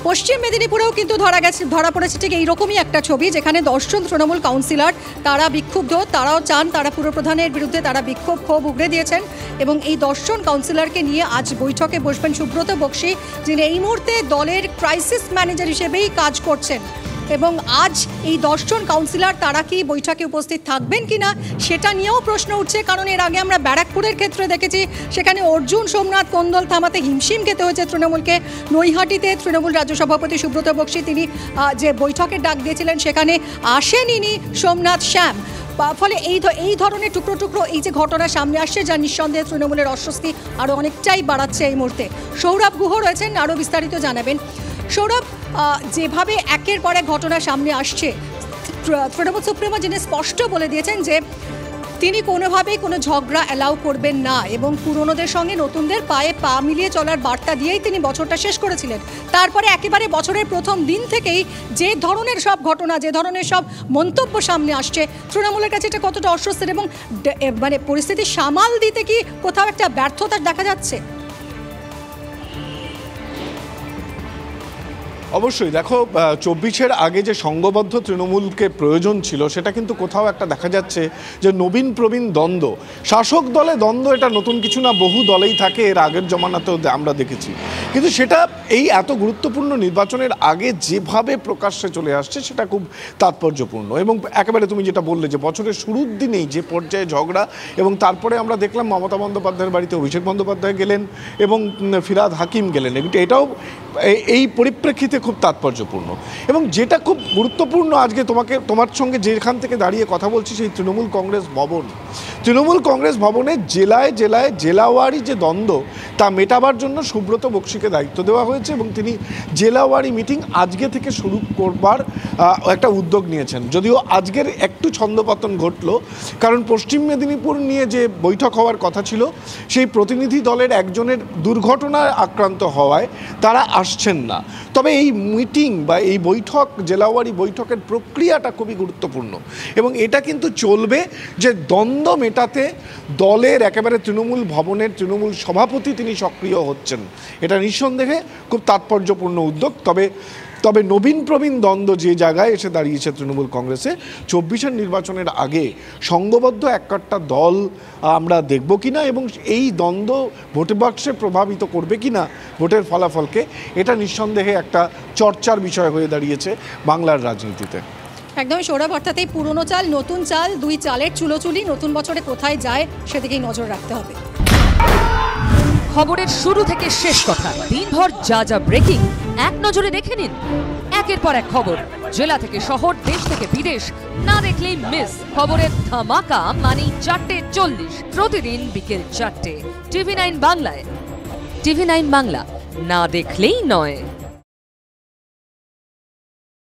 পশ্চিম মেদিনীপুরেও কিন্তু ধরা পড়েছে ঠিক এইরকমই একটা ছবি, যেখানে 10 জন তৃণমূল কাউন্সিলর তারা বিক্ষুব্ধ, তারাও চান তারা পুরপ্রধানের বিরুদ্ধে তারা ক্ষোভ উগড়ে দিয়েছেন এবং এই 10 জন কাউন্সিলরকে নিয়ে আজ বৈঠকে বসবেন সুব্রত বক্সী, যিনি এই মুহূর্তে দলের ক্রাইসিস ম্যানেজার হিসেবেই কাজ করছেন। এবং আজ এই 10 জন কাউন্সিলর তারা কি বৈঠকে উপস্থিত থাকবেন কিনা সেটা নিয়েও প্রশ্ন উঠছে, কারণ এর আগে আমরা ব্যারাকপুরের ক্ষেত্রে দেখেছি সেখানে অর্জুন সোমনাথ কোন্দল থামাতে হিমশিম খেতে হয়েছে তৃণমূলকে। নৈহাটিতে তৃণমূল রাজ্য সভাপতি সুব্রত বক্সী তিনি যে বৈঠকের ডাক দিয়েছিলেন সেখানে আসেননি সোমনাথ শ্যাম। ফলে এই ধরনের টুকরো টুকরো এই যে ঘটনা সামনে আসছে, যা নিঃসন্দেহে তৃণমূলের অস্বস্তি আরও অনেকটাই বাড়াচ্ছে এই মুহূর্তে। সৌরভ গুহ রয়েছেন, আরও বিস্তারিত জানাবেন। সৌরভ, যেভাবে একের পর এক ঘটনা সামনে আসছে, তৃণমূল সুপ্রিমো যিনি স্পষ্ট বলে দিয়েছেন যে তিনি কোনোভাবেই কোনো ঝগড়া অ্যালাউ করবেন না এবং পুরনোদের সঙ্গে নতুনদের পায়ে পা মিলিয়ে চলার বার্তা দিয়েই তিনি বছরটা শেষ করেছিলেন। তারপরে একেবারে বছরের প্রথম দিন থেকেই যে ধরনের সব ঘটনা, যে ধরনের সব মন্তব্য সামনে আসছে, তৃণমূলের কাছে এটা কতটা অস্বস্তির এবং মানে পরিস্থিতি সামাল দিতে কি কোথাও একটা ব্যর্থতা দেখা যাচ্ছে? অবশ্যই দেখো, 24-এর আগে যে সংঘবদ্ধ তৃণমূলকে প্রয়োজন ছিল সেটা কিন্তু কোথাও একটা দেখা যাচ্ছে যে নবীন প্রবীণ দ্বন্দ্ব, শাসক দলে দ্বন্দ্ব, এটা নতুন কিছু না, বহু দলেই থাকে, এর আগের জমানাতেও আমরা দেখেছি। কিন্তু সেটা এই এত গুরুত্বপূর্ণ নির্বাচনের আগে যেভাবে প্রকাশ্যে চলে আসছে সেটা খুব তাৎপর্যপূর্ণ। এবং একেবারে তুমি যেটা বললে যে বছরের শুরুর দিনেই যে পর্যায়ে ঝগড়া, এবং তারপরে আমরা দেখলাম মমতা বন্দ্যোপাধ্যায়ের বাড়িতে অভিষেক বন্দ্যোপাধ্যায় গেলেন এবং ফিরহাদ হাকিম গেলেন, এটাও এই পরিপ্রেক্ষিতে খুব তাৎপর্যপূর্ণ। এবং যেটা খুব গুরুত্বপূর্ণ আজকে তোমার সঙ্গে যেখান থেকে দাঁড়িয়ে কথা বলছি, সেই তৃণমূল কংগ্রেস ভবনে জেলায় জেলায় জেলাওয়ারি যে দ্বন্দ্ব তা মেটাবার জন্য সুব্রত বক্সীকে দায়িত্ব দেওয়া হয়েছে এবং তিনি জেলাওয়ারি মিটিং আজকে থেকে শুরু করবার একটা উদ্যোগ নিয়েছেন। যদিও আজকের একটু ছন্দপতন ঘটল, কারণ পশ্চিম মেদিনীপুর নিয়ে যে বৈঠক হওয়ার কথা ছিল সেই প্রতিনিধি দলের একজনের দুর্ঘটনায় আক্রান্ত হওয়ায় তারা আসছেন না। তবে এই মিটিং বা এই বৈঠক, জেলাওয়ারি বৈঠকের প্রক্রিয়াটা খুবই গুরুত্বপূর্ণ এবং এটা কিন্তু চলবে যে দ্বন্দ্ব মেটাতে দলের একেবারে তৃণমূল ভবনের তৃণমূল সভাপতি তিনি সক্রিয় হচ্ছেন, এটা নিঃসন্দেহে খুব তাৎপর্যপূর্ণ উদ্যোগ। তবে নবীন প্রবীণ দ্বন্দ্ব যে জায়গায় এসে দাঁড়িয়েছে তৃণমূল কংগ্রেসে, 24-এর নির্বাচনের আগে সংঘবদ্ধ একটা দল আমরা দেখব কিনা এবং এই দ্বন্দ্ব ভোট বাক্সে প্রভাবিত করবে কিনা ভোটের ফলাফলকে, এটা নিঃসন্দেহে একটা চর্চার বিষয় হয়ে দাঁড়িয়েছে বাংলার রাজনীতিতে। একদমই সৌরভ, অর্থাৎ এই পুরনো চাল নতুন চাল, দুই চালের চুলোচুলি নতুন বছরে কোথায় যায় সেদিকেই নজর রাখতে হবে। খবরের শুরু থেকে শেষ কথা, দিনভর যা যা ব্রেকিং এক নজরে দেখে নিন। একের পর এক খবর, জেলা থেকে শহর, দেশ থেকে বিদেশ, না দেখলেই মিস। খবরের ধামাকা মানেই 4:40, প্রতিদিন বিকেল 4টে, TV9 বাংলায়। TV9 বাংলা, না দেখলেই নয়।